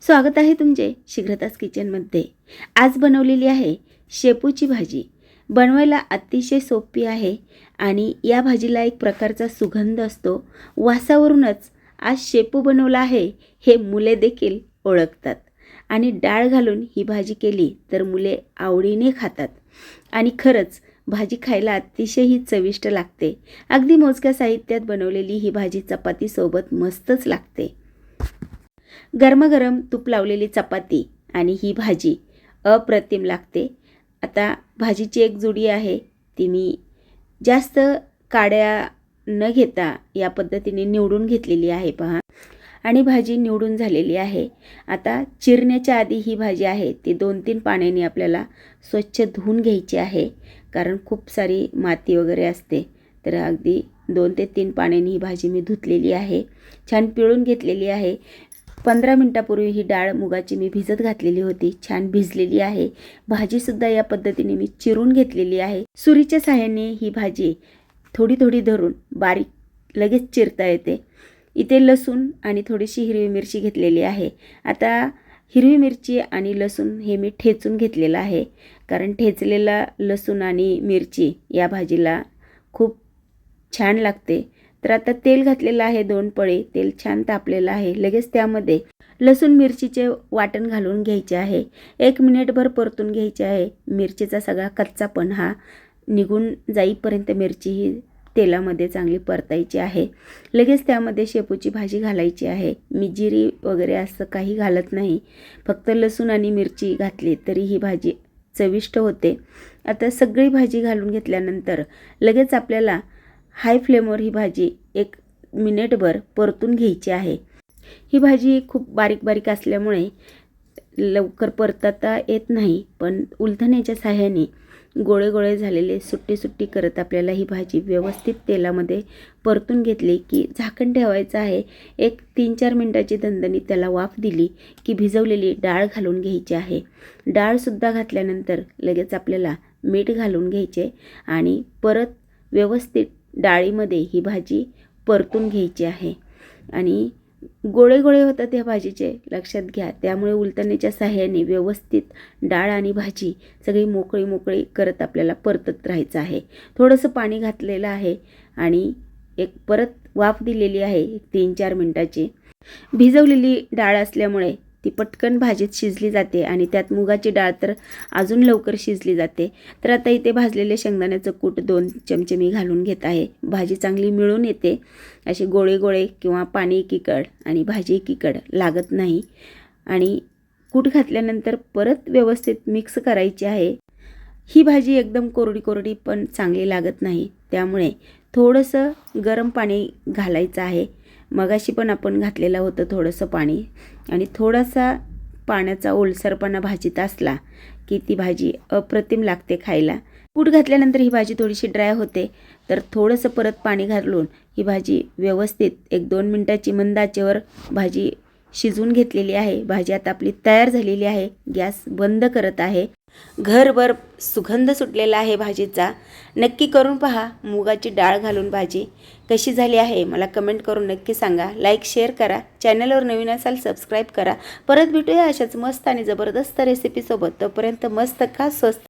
स्वागत आहे तुमचे शीघ्रताच किचनमध्ये। आज बनवलेली आहे शेपूची भाजी। बनवायला अतिशय सोपी आहे आणि या भाजीला एक प्रकारचा सुगंध असतो। वासावरूनच आज शेपू बनवला आहे हे मुले देखील ओळखतात आणि डाळ घालून ही भाजी केली तर मुले आवडीने खातात आणि खरंच भाजी खायला अतिशय ही चविष्ट लागते। अगदी मोजक्या साहित्यात बनवलेली ही भाजी चपाती सोबत मस्तच लागते। गरमागरम तूप लावलेली चपाती आणि ही भाजी अप्रतिम लागते। आता भाजीची एक जुडी आहे ती मी जास्त काड्या न घेता या पद्धतीने निवडून घेतलेली आहे पहा। आणि भाजी निवडून झालेली आहे। आता चिरण्याच्या आधी ही भाजी आहे ती 2-3 पाण्याने आपल्याला स्वच्छ धुवून घ्यायची आहे, कारण खूप सारी माती वगैरे असते। तर अगदी 2 ते 3 पाण्याने ही भाजी मी धुतलेली आहे, छान पिळून घेतलेली आहे। 15 मिनिटापूर्वी ही डाळ मुगाची मी भिजत घातलेली होती, छान भिजलेली आहे। भाजी सुद्धा या पद्धतीने मी चिरून घेतलेली आहे। सुरीच्या सहाय्याने ही भाजी थोडी थोडी धरून बारीक लगेच चिरता येते। इथे लसूण आणि थोडीशी हिरवी मिरची घेतलेली आहे। आता हिरवी मिरची आणि लसूण हे मी ठेचून घेतलेलं आहे, कारण ठेचलेला लसूण आणि मिरची या भाजीला खूप छान लागते। तर आता तेल घातलेलं आहे 2 पळी, तेल छान तापलेलं आहे। लगेच त्यामध्ये लसूण मिरचीचे वाटण घालून घ्यायचे आहे। 1 मिनिटभर परतून घ्यायचे आहे। मिरचीचा सगळा कच्चापण हा निघून जाईपर्यंत मिरची ही तेलामध्ये चांगली परतायची आहे। लगेच त्यामध्ये शेपूची भाजी घालायची आहे। मी जिरी वगैरे असं काही घालत नाही, फक्त लसूण आणि मिरची घातली तरी ही भाजी चविष्ट होते। आता सगळी भाजी घालून घेतल्यानंतर लगेच आपल्याला हाय फ्लेमवर ही भाजी 1 मिनिटभर परतून घ्यायची आहे। ही भाजी खूप बारीक बारीक असल्यामुळे लवकर परतता येत नाही, पण उलथण्याच्या सहाय्याने गोळे गोळे झालेले सुट्टी सुट्टी करत आपल्याला ही भाजी व्यवस्थित तेलामध्ये परतून घेतली की झाकण ठेवायचं आहे। एक 3-4 मिनिटाची दणदणीत त्याला वाफ दिली की भिजवलेली डाळ घालून घ्यायची आहे। डाळसुद्धा घातल्यानंतर लगेच आपल्याला मीठ घालून घ्यायचे आणि परत व्यवस्थित डाळीमध्ये ही भाजी परतून घ्यायची आहे। आणि गोळे गोळे होतात ह्या भाजीचे, लक्षात घ्या। त्यामुळे उलटण्याच्या सहाय्याने व्यवस्थित डाळ आणि भाजी सगळी मोकळी मोकळी करत आपल्याला परतत राहायचं आहे। थोडंसं पाणी घातलेलं आहे आणि एक परत वाफ दिलेली आहे 3-4 मिनिटाची। भिजवलेली डाळ असल्यामुळे ती पटकन भाजीत शिजली जाते आणि त्यात मुगाची डाळ तर अजून लवकर शिजली जाते। तर आता इथे भाजलेले शेंगदाण्याचं कूट 2 चमचे मी घालून घेत आहे। भाजी चांगली मिळून येते, असे गोळे गोळे किंवा पाणी एकीकड आणि भाजी एकीकड लागत नाही। आणि कूट घातल्यानंतर परत व्यवस्थित मिक्स करायची आहे। ही भाजी एकदम कोरडी कोरडी पण चांगली लागत नाही, त्यामुळे थोडंसं गरम पाणी घालायचं आहे। मगाशी पण आपण घातलेलं होतं थोडंसं पाणी, आणि थोडासा पाण्याचा ओलसरपणा भाजीत असला की ती भाजी अप्रतिम लागते खायला। कूट घातल्यानंतर ही भाजी थोडीशी ड्राय होते, तर थोडंसं परत पाणी घालून ही भाजी व्यवस्थित 1-2 मिनिटाची मंद आचेवर भाजी शिजवून घेतलेली आहे। भाजी आता आपली तयार झालेली आहे। गॅस बंद करत आहे। घरभर सुगंध सुटलेला आहे भाजीचा। नक्की करून पहा मुगाची डाळ घालून भाजी कशी झाली आहे, मला कमेंट करून नक्की सांगा। लाईक शेअर करा, चॅनलवर नवीन असाल सबस्क्राईब करा। परत भेटूया अशाच मस्त आणि जबरदस्त रेसिपीसोबत। तोपर्यंत मस्त खा, स्वस्त